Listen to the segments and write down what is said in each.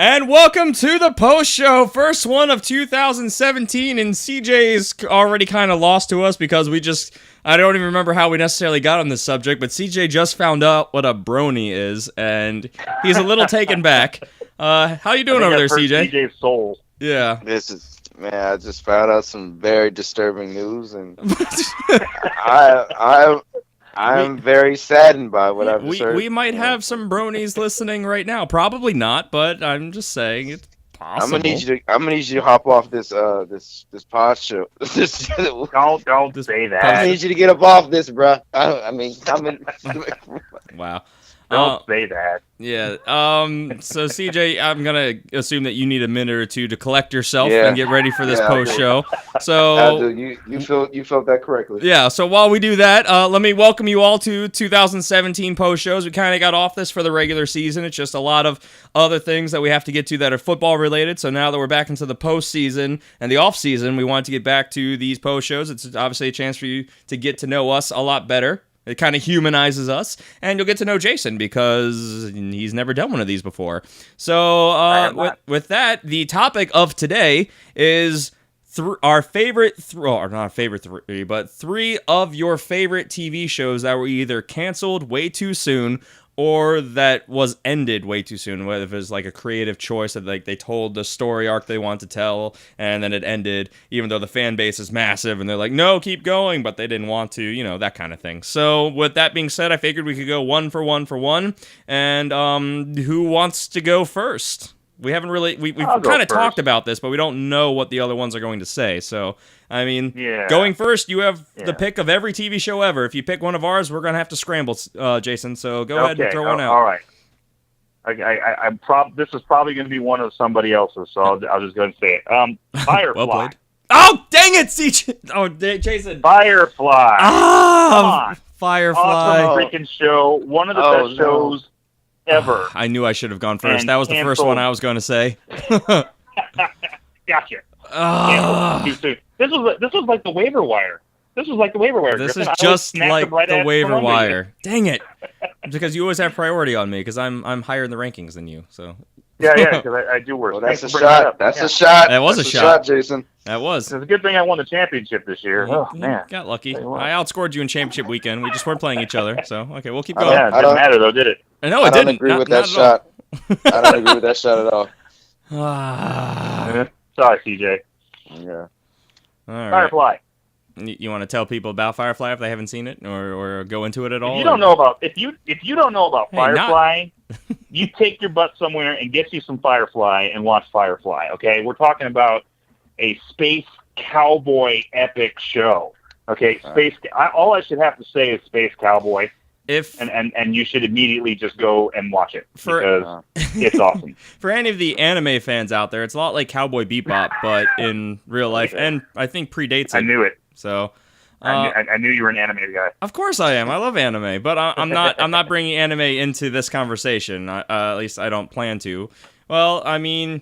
And welcome to the post show, first one of 2017, and CJ's already kind of lost to us because I don't even remember how we necessarily got on this subject, but CJ just found out what a brony is, and he's a little taken back. How you doing over there, CJ? CJ's soul. Yeah. I just found out some very disturbing news, and I'm very saddened by what I've just heard. We might have some bronies listening right now. Probably not, but I'm just saying it's possible. I'm gonna need you to hop off this pod show. Don't say that. I need you to get up off this, bro. Wow. Don't say that. Yeah. So CJ, I'm gonna assume that you need a minute or two to collect yourself and get ready for this post show. So you felt that correctly. Yeah. So while we do that, let me welcome you all to 2017 post shows. We kind of got off this for the regular season. It's just a lot of other things that we have to get to that are football related. So now that we're back into the postseason and the off season, we want to get back to these post shows. It's obviously a chance for you to get to know us a lot better. It kind of humanizes us, and you'll get to know Jason because he's never done one of these before. So with that, the topic of today is our favorite, not favorite three, but three of your favorite TV shows that were either canceled way too soon or that was ended way too soon, whether it was like a creative choice that like they told the story arc they wanted to tell and then it ended, even though the fan base is massive and they're like, no, keep going, but they didn't want to, that kind of thing. So with that being said, I figured we could go one for one, and who wants to go first? We haven't really, we've kind of talked about this, but we don't know what the other ones are going to say. So, I mean, going first, you have the pick of every TV show ever. If you pick one of ours, we're going to have to scramble, Jason. So go ahead and throw one out. All right. This is probably going to be one of somebody else's, so I'll just go and say it. Firefly. Well played. Oh, dang it, CJ. Oh, Jason. Firefly. Come on. Firefly. Awesome freaking show. One of the best shows ever. I knew I should have gone first. That was the first one I was going to say. Gotcha. Too soon. This was like the waiver wire. This is This Griffin. is just like the waiver wire. Dang it! Because you always have priority on me because I'm higher in the rankings than you. So. Yeah, because I do worse. Well, that's a shot. That's a shot. That was a shot, Jason. That was. It's a good thing I won the championship this year. Oh man, got lucky. I outscored you in championship weekend. We just weren't playing each other. So okay, we'll keep going. Yeah, it didn't matter though, did it? No, it didn't. I don't agree with that shot. I don't agree with that shot at all. Sorry, CJ. Yeah. All right. Firefly. You want to tell people about Firefly if they haven't seen it, or go into it at all? If you don't know about Firefly, you take your butt somewhere and get you some Firefly and watch Firefly. Okay, we're talking about a space cowboy epic show. Okay, all I should have to say is space cowboy. And you should immediately just go and watch it because it's awesome. For any of the anime fans out there, it's a lot like Cowboy Bebop, but in real life, and I think predates it. I knew it. So I knew you were an anime guy. Of course I am. I love anime, but I'm not bringing anime into this conversation. At least I don't plan to. Well, I mean,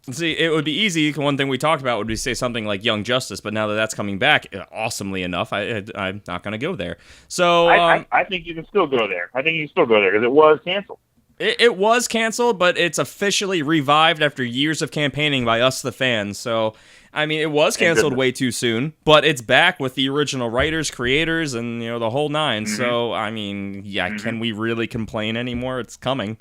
see, it would be easy. One thing we talked about would be say something like Young Justice, but now that that's coming back, awesomely enough, I'm not going to go there. So I think you can still go there. Because it was canceled. It was canceled, but it's officially revived after years of campaigning by us, the fans. So, I mean, it was canceled way too soon, but it's back with the original writers, creators, and the whole nine. Mm-hmm. So, I mean, can we really complain anymore? It's coming.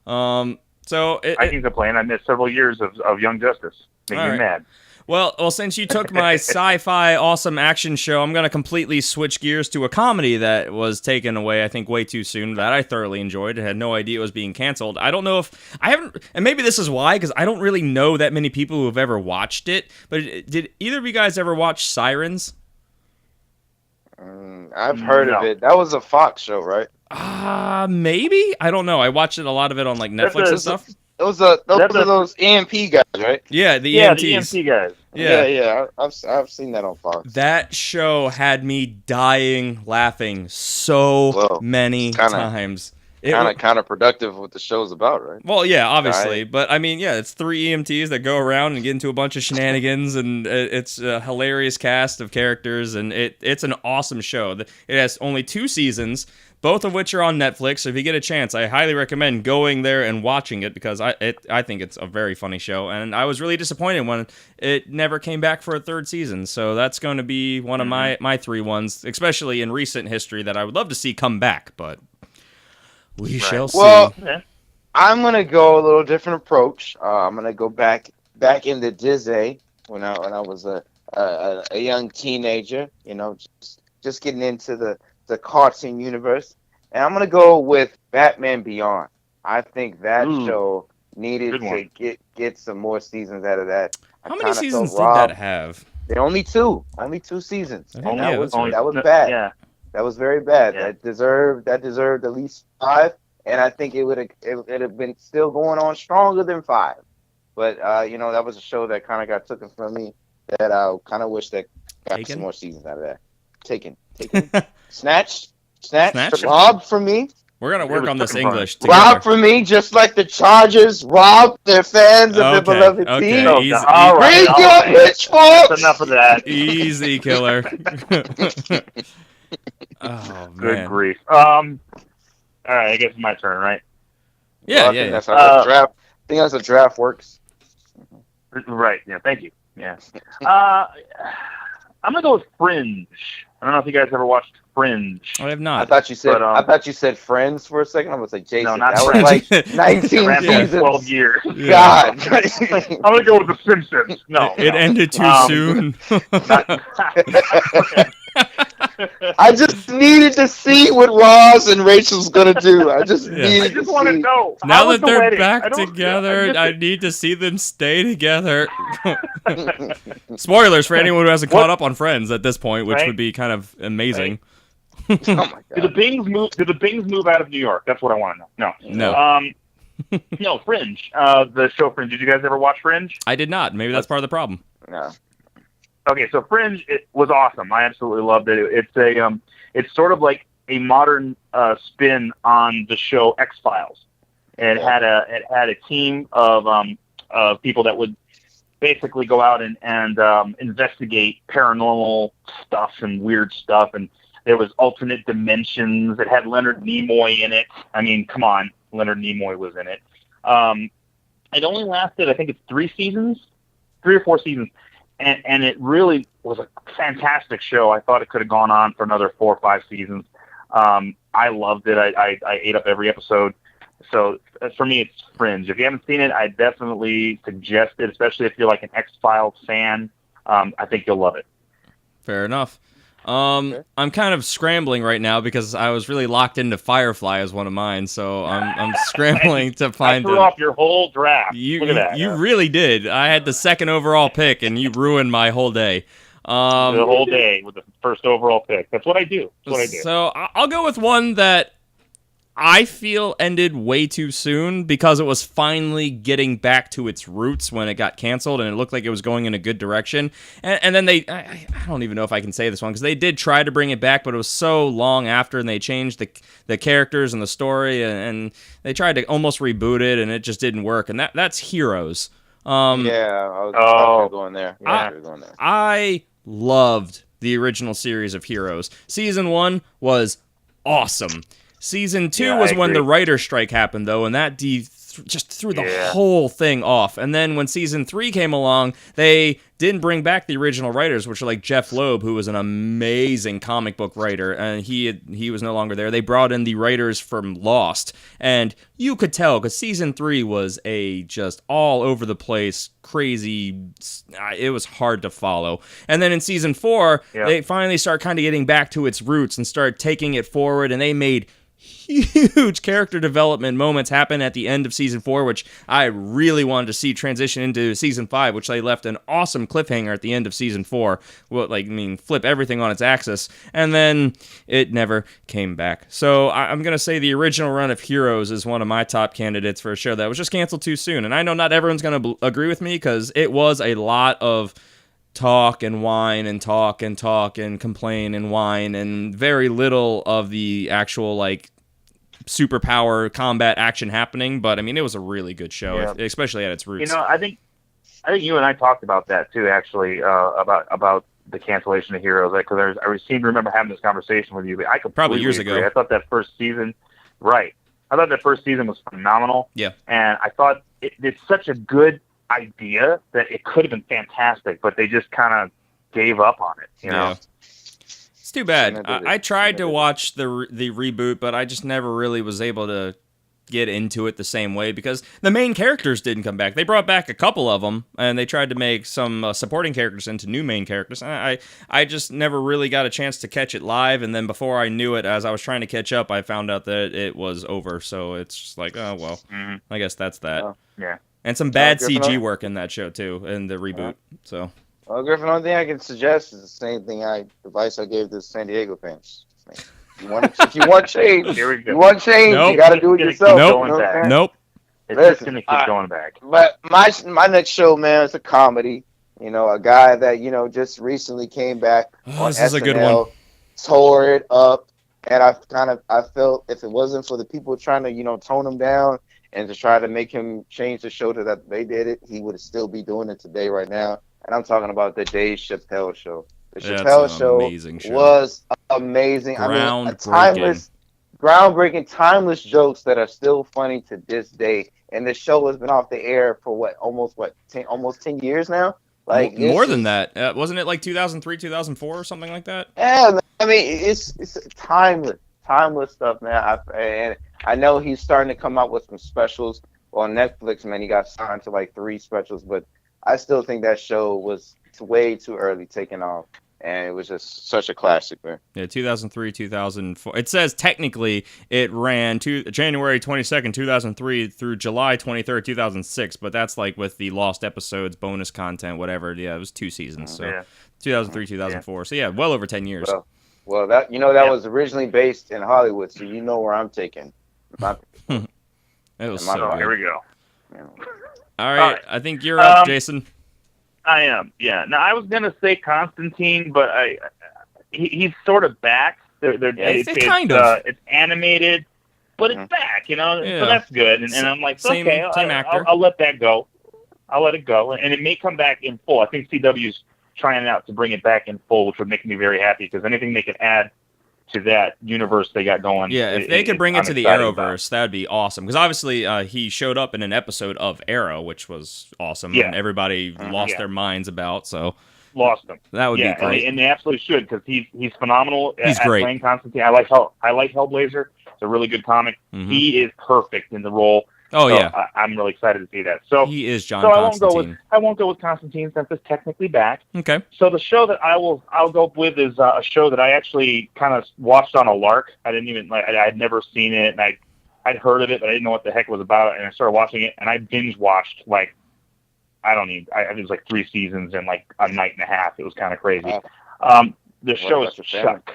I can complain. I missed several years of Young Justice. Making me mad. Well, since you took my sci-fi awesome action show, I'm going to completely switch gears to a comedy that was taken away, I think, way too soon, that I thoroughly enjoyed. I had no idea it was being canceled. I don't know if... I haven't... And maybe this is why, because I don't really know that many people who have ever watched it. But did either of you guys ever watch Sirens? I've heard of it. That was a Fox show, right? Maybe? I don't know. I watched it a lot of it on like Netflix and stuff. Those are those EMP guys, right? Yeah, the EMTs. The EMT guys. Yeah. I've seen that on Fox. That show had me dying laughing so many times. Kind of productive what the show's about, right? Well, yeah, obviously. Right. But, I mean, yeah, it's 3 EMTs that go around and get into a bunch of shenanigans, and it's a hilarious cast of characters, and it's an awesome show. It has only 2 seasons, both of which are on Netflix. So if you get a chance, I highly recommend going there and watching it because I think it's a very funny show. And I was really disappointed when it never came back for a third season. So that's going to be one of my 3 ones, especially in recent history, that I would love to see come back. But we shall see. Well, I'm going to go a little different approach. I'm going to go back into Disney when I was a young teenager, just getting into the cartoon universe. And I'm going to go with Batman Beyond. I think that show needed to get some more seasons out of that. How many seasons did that have? They're only 2 seasons. That was bad. Yeah. That was very bad. Yeah. That deserved at least 5, and I think it would have been still going on stronger than 5. But that was a show that kind of got taken from me. That I kind of wish that got some more seasons out of that. Taken, snatched, robbed from me. We're gonna work on this English together. Robbed from me, just like the Chargers robbed their fans of their beloved team. Bring your pitchforks. That's enough of that. Easy, killer. Oh man. Good grief. All right, I guess it's my turn, right? Yeah, I think that's how the draft. I think that's how the draft works. Right. Yeah. Thank you. Yeah. I'm gonna go with Fringe. I don't know if you guys ever watched Fringe. I have not. I thought you said Friends for a second. I was like, Jason, no, not that Friends. was like 19 seasons. 12 years. Yeah. God. I'm gonna go with The Simpsons. No. It ended too soon. I just needed to see what Ross and Rachel's gonna do. I just want to know. Now that they're back together, I need to see them stay together. Spoilers for anyone who hasn't caught up on Friends at this point, which would be kind of amazing. Oh my God. Do the Bings move out of New York? That's what I want to know. No. No, Fringe. The show Fringe. Did you guys ever watch Fringe? I did not. Maybe that's part of the problem. No. Okay, so Fringe, it was awesome. I absolutely loved it. It's sort of like a modern spin on the show X-Files. And it had a team of people that would basically go out and investigate paranormal stuff and weird stuff. And there was alternate dimensions. It had Leonard Nimoy in it. I mean, come on, Leonard Nimoy was in it. It only lasted, I think it's 3 or 4 seasons. And it really was a fantastic show. I thought it could have gone on for another 4 or 5 seasons. I loved it. I ate up every episode. So for me, it's Fringe. If you haven't seen it, I definitely suggest it, especially if you're like an X-Files fan. I think you'll love it. Fair enough. I'm kind of scrambling right now because I was really locked into Firefly as one of mine, so I'm scrambling to find. I threw off your whole draft. Look at that. You really did. I had the 2nd overall pick, and you ruined my whole day. The whole day with the 1st overall pick. That's what I do. So I'll go with one that I feel ended way too soon because it was finally getting back to its roots when it got canceled, and it looked like it was going in a good direction. And then I don't even know if I can say this one, because they did try to bring it back, but it was so long after, and they changed the characters and the story, and they tried to almost reboot it, and it just didn't work. And that's Heroes. I was going there. I loved the original series of Heroes. Season 1 was awesome. Season 2 was when the writer's strike happened, though, and that just threw the whole thing off. And then when Season 3 came along, they didn't bring back the original writers, which are like Jeff Loeb, who was an amazing comic book writer, and he was no longer there. They brought in the writers from Lost, and you could tell, because Season 3 was a just all over the place, crazy, it was hard to follow. And then in Season 4, they finally start kind of getting back to its roots and start taking it forward, and they made huge character development moments happen at the end of Season 4, which I really wanted to see transition into Season 5, which they left an awesome cliffhanger at the end of Season 4. Flip everything on its axis, and then it never came back. So I'm going to say the original run of Heroes is one of my top candidates for a show that was just canceled too soon. And I know not everyone's going to agree with me, because it was a lot of talk and whine and talk and talk and complain and whine, and very little of the actual superpower combat action happening. But I mean, it was a really good show, especially at its roots. I think you and I talked about that too, actually, about the cancellation of Heroes, because I seem to remember having this conversation with you, but I could probably years agree. ago. I thought that first season, right? I thought that first season was phenomenal. Yeah, and I thought it's such a good idea that it could have been fantastic, but they just kind of gave up on it. You know? It's too bad. I tried to watch the reboot, but I just never really was able to get into it the same way because the main characters didn't come back. They brought back a couple of them, and they tried to make some supporting characters into new main characters. And I just never really got a chance to catch it live, and then before I knew it, as I was trying to catch up, I found out that it was over. So it's just like, oh, well, I guess that's that. Oh, yeah. And some bad CG work in that show, too, in the reboot. So. Well, Griffin, the only thing I can suggest is the same advice I gave to the San Diego fans. If you want change, you want change, you got to do it yourself. Nope. It's just going to keep going back. But my next show, man, is a comedy. You know, a guy that, just recently came back on this SNL, is a good one. Tore it up. And I felt if it wasn't for the people trying to, tone him down and to try to make him change the show to that they did it, he would still be doing it today right now. And I'm talking about the Dave Chappelle show. The Chappelle show was amazing. Groundbreaking, timeless jokes that are still funny to this day. And the show has been off the air for almost 10 years now. Like more than that, wasn't it like 2003, 2004 or something like that? Yeah, I mean it's timeless stuff, man. And I know he's starting to come out with some specials on Netflix. Man, he got signed to like 3 specials, but I still think that show was way too early taking off. And it was just such a classic, man. Yeah, 2003, 2004. It says technically it ran January 22nd, 2003 through July 23rd, 2006, but that's like with the lost episodes, bonus content, whatever. Yeah, it was 2 seasons. So 2003, 2004. Yeah. So yeah, well over 10 years. Well, that was originally based in Hollywood, so you know where I'm taking. It was so good. Here we go. All right, I think you're up, Jason. I am, yeah. Now, I was going to say Constantine, but he's sort of back. It's kind of. It's animated, but it's back, so that's good. And I'm like, same actor. I'll let that go. I'll let it go. And it may come back in full. I think CW's trying out to bring it back in full, which would make me very happy, because anything they can add to that universe they got going. Yeah, if they could bring it to the Arrowverse, that would be awesome. Because obviously he showed up in an episode of Arrow, which was awesome, and everybody lost their minds about. So lost them. That would be great, and they absolutely should, because he's phenomenal. He's great. Playing Constantine. I like Hellblazer. It's a really good comic. Mm-hmm. He is perfect in the role. Oh, so yeah. I'm really excited to see that. So he is John Constantine. I won't go with Constantine since it's technically back. Okay. So the show that I'll go with is a show that I actually kind of watched on a lark. I didn't even I'd never seen it, and I'd heard of it, but I didn't know what the heck it was about. And I started watching it, and I binge watched it was like 3 seasons in like a night and a half. It was kind of crazy. The show is Chuck.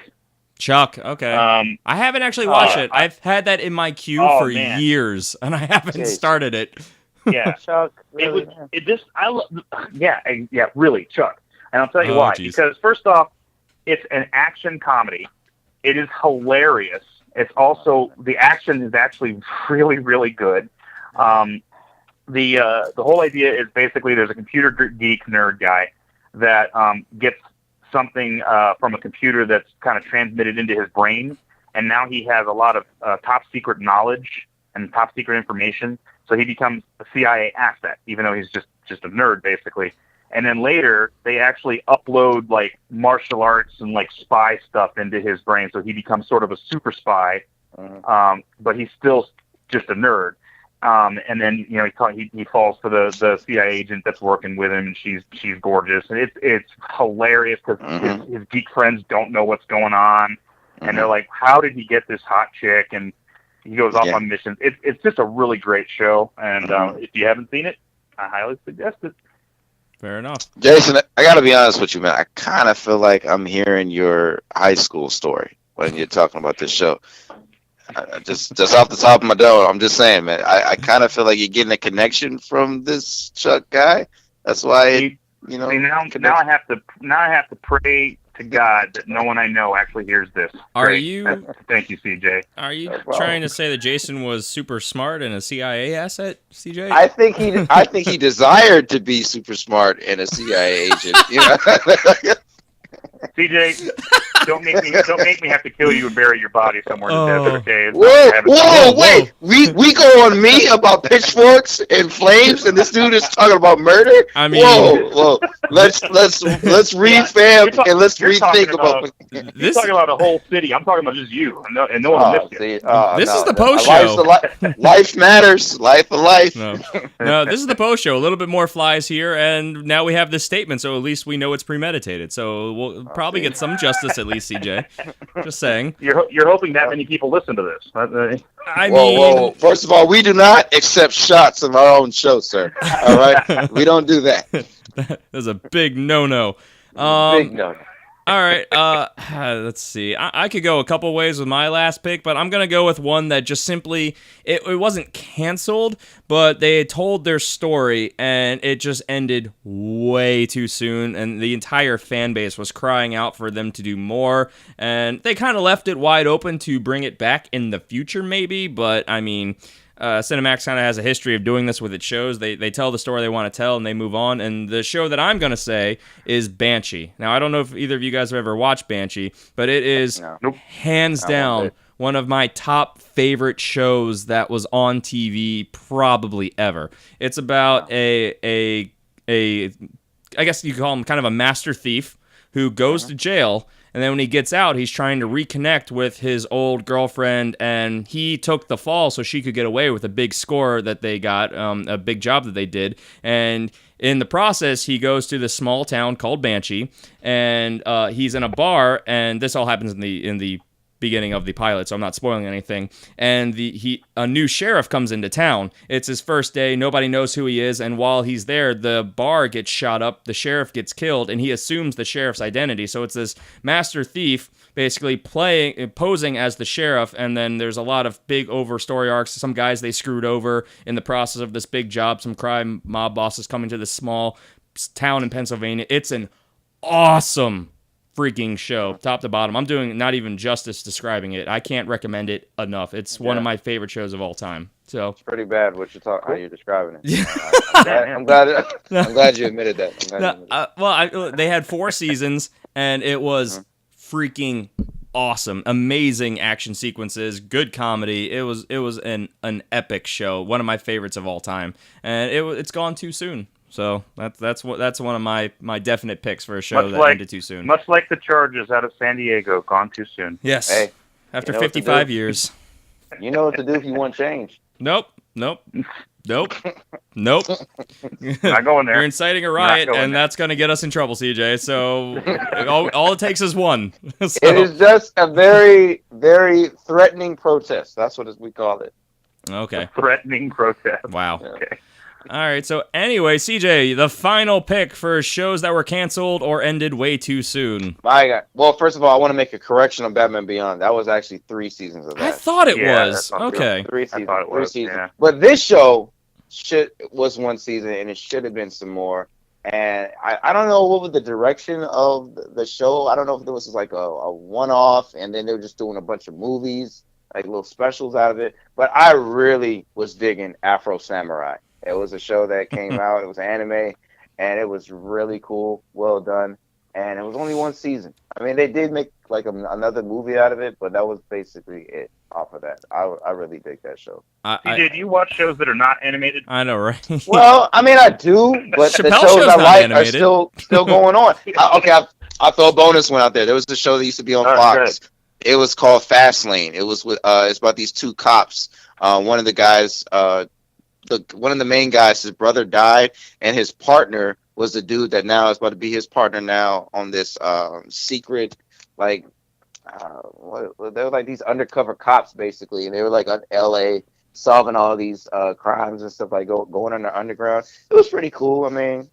Chuck, okay. I haven't actually watched it. I've had that in my queue for years, and I haven't started it. Yeah, Chuck. Really, really, Chuck. And I'll tell you why. Geez. Because first off, it's an action comedy. It is hilarious. It's also, the action is actually really, really good. The whole idea is basically there's a computer geek nerd guy that gets something from a computer that's kind of transmitted into his brain, and now he has a lot of top secret knowledge and top secret information, so he becomes a CIA asset, even though he's just a nerd, basically. And then later, they actually upload like martial arts and like spy stuff into his brain, so he becomes sort of a super spy, but he's still just a nerd. And then he falls for the CIA agent that's working with him, and she's gorgeous, and it's hilarious because his geek friends don't know what's going on, and they're like, "How did he get this hot chick?" And he goes off on missions. It's just a really great show, and if you haven't seen it, I highly suggest it. Fair enough, Jason. I got to be honest with you, man. I kind of feel like I'm hearing your high school story when you're talking about this show. Just off the top of my dome, I'm just saying, man. I kind of feel like you're getting a connection from this Chuck guy. That's why, now I have to pray to God that no one I know actually hears this. Thank you, CJ. Are you trying to say that Jason was super smart and a CIA asset, CJ? I think he desired to be super smart and a CIA agent. CJ, don't make me have to kill you and bury your body somewhere in the desert. Okay? Wait! We go on me about pitchforks and flames, and this dude is talking about murder. I mean, whoa! Let's revamp and let's rethink about. You're talking about a whole city. I'm talking about just you, and no one will miss you. This is the post show. Life matters. Life of life. No, this is the post show. A little bit more flies here, and now we have this statement, so at least we know it's premeditated. So we'll probably get some justice at least, CJ. Just saying. You're hoping that many people listen to this. I mean, whoa. First of all, we do not accept shots of our own show, sir. All right, we don't do that. That's a big no-no. Big no. All right, let's see. I could go a couple ways with my last pick, but I'm going to go with one that just simply, it wasn't canceled, but they had told their story, and it just ended way too soon, and the entire fan base was crying out for them to do more, and they kind of left it wide open to bring it back in the future, maybe, but, I mean... Cinemax kind of has a history of doing this with its shows. They tell the story they want to tell, and they move on. And the show that I'm going to say is Banshee. Now, I don't know if either of you guys have ever watched Banshee, but it is hands down one of my top favorite shows that was on TV probably ever. It's about I guess you could call him kind of a master thief who goes to jail. And then when he gets out, he's trying to reconnect with his old girlfriend, and he took the fall so she could get away with a big score that they got, a big job that they did. And in the process, he goes to this small town called Banshee, and he's in a bar, and this all happens in the beginning of the pilot, so I'm not spoiling anything. And a new sheriff comes into town. It's his first day. Nobody knows who he is. And while he's there, the bar gets shot up. The sheriff gets killed, and he assumes the sheriff's identity. So it's this master thief basically posing as the sheriff. And then there's a lot of big over story arcs. Some guys they screwed over in the process of this big job. Some crime mob bosses coming to this small town in Pennsylvania. It's an awesome freaking show, top to bottom. I'm doing not even justice describing it. I can't recommend it enough. It's one of my favorite shows of all time. So it's pretty bad what you're talking, how you're describing it. I'm glad you admitted that. They had 4 seasons, and it was freaking awesome. Amazing action sequences, good comedy. It was an epic show. One of my favorites of all time, and it's gone too soon. So that's one of my definite picks for a show that ended too soon. Much like the Chargers out of San Diego, gone too soon. Yes. Hey, after 55 years. You know what to do if you want change. Nope. Not going there. You're inciting a riot, and that's going to get us in trouble, CJ. So all it takes is one. So. It is just a very, very threatening protest. That's what we call it. Okay. A threatening protest. Wow. Yeah. Okay. All right, so anyway, CJ, the final pick for shows that were canceled or ended way too soon. My God. Well, first of all, I want to make a correction on Batman Beyond. That was actually 3 seasons of that. I thought it was. Okay. 3 seasons. I thought it was, 3 seasons. yeah. But this show was 1 season, and it should have been some more. And I don't know what was the direction of the show. I don't know if it was like a one-off, and then they were just doing a bunch of movies, like little specials out of it. But I really was digging Afro Samurai. It was a show that came out. It was anime, and it was really cool, well done. And it was only 1 season. I mean, they did make like another movie out of it, but that was basically it off of that. I really dig that show. Did you watch shows that are not animated? I know, right? Well, I mean, I do, but the shows I like are still going on. I'll throw a bonus one out there. There was a show that used to be on Fox. Good. It was called Fastlane. It was with it's about these 2 cops. One of the guys. One of the main guys, his brother died, and his partner was the dude that now is about to be his partner now on this secret, like, they were like these undercover cops basically, and they were like on LA solving all these crimes and stuff, like going on the underground. It was pretty cool. I mean,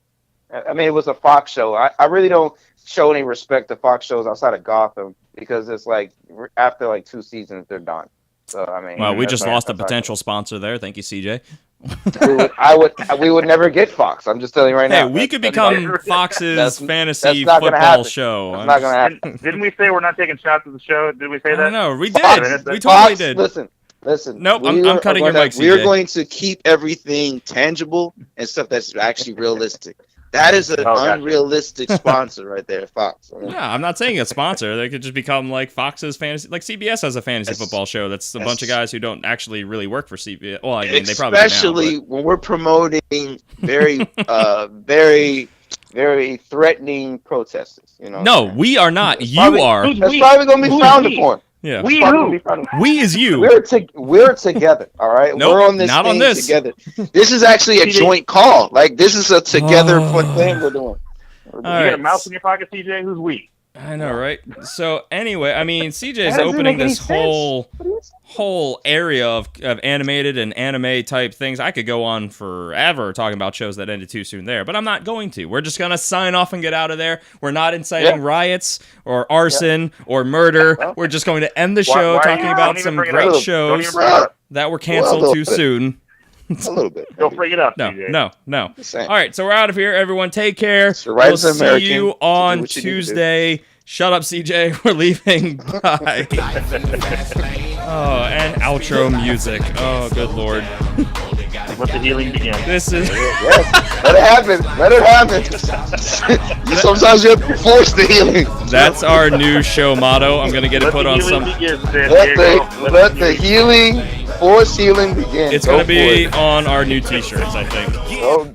it was a Fox show. I really don't show any respect to Fox shows outside of Gotham because it's like after like 2 seasons they're done. So I mean, well, we just lost a potential sponsor there. Thank you, CJ. we would never get Fox. I'm just telling you right now. Hey, we could become Fox's fantasy football show. That's not going to happen. Didn't we say we're not taking shots at the show? Did we say that? No, we did. We totally did. Listen. Nope, I'm cutting your mic, CJ. We're going to keep everything tangible and stuff that's actually realistic. That is an gotcha. unrealistic sponsor right there, Fox. Yeah, I'm not saying a sponsor. They could just become like Fox's fantasy. Like CBS has a fantasy football show that's a bunch of guys who don't actually really work for CBS. Well, I mean, they probably do now, especially when we're promoting very, very threatening protesters. You know. No, we are not. That's You probably, are. That's probably gonna be frowned upon. Yeah. We is you. We're together, all right? Nope, we're on this not thing on this. together. This is actually a joint call. Like, this is a together thing we're doing. You got a mouse in your pocket, CJ? Who's we? I know, right? So anyway, I mean, CJ's opening this whole area of animated and anime type things. I could go on forever talking about shows that ended too soon there, but I'm not going to. We're just going to sign off and get out of there. We're not inciting riots or arson or murder. We're just going to end the show talking about some great shows that were canceled too soon. A little bit. Don't bring it up, No, CJ. no. All right, so we're out of here. Everyone, take care. We'll see you on Tuesday. Shut up, CJ. We're leaving. Bye. Oh, and outro music. Oh, good Lord. Let the healing begin. This is... Let it happen. Let it happen. Sometimes you have to force the healing. That's our new show motto. I'm going to get it put on some... Let the healing, force healing begin. It's going to be on our new t-shirts, I think. Oh,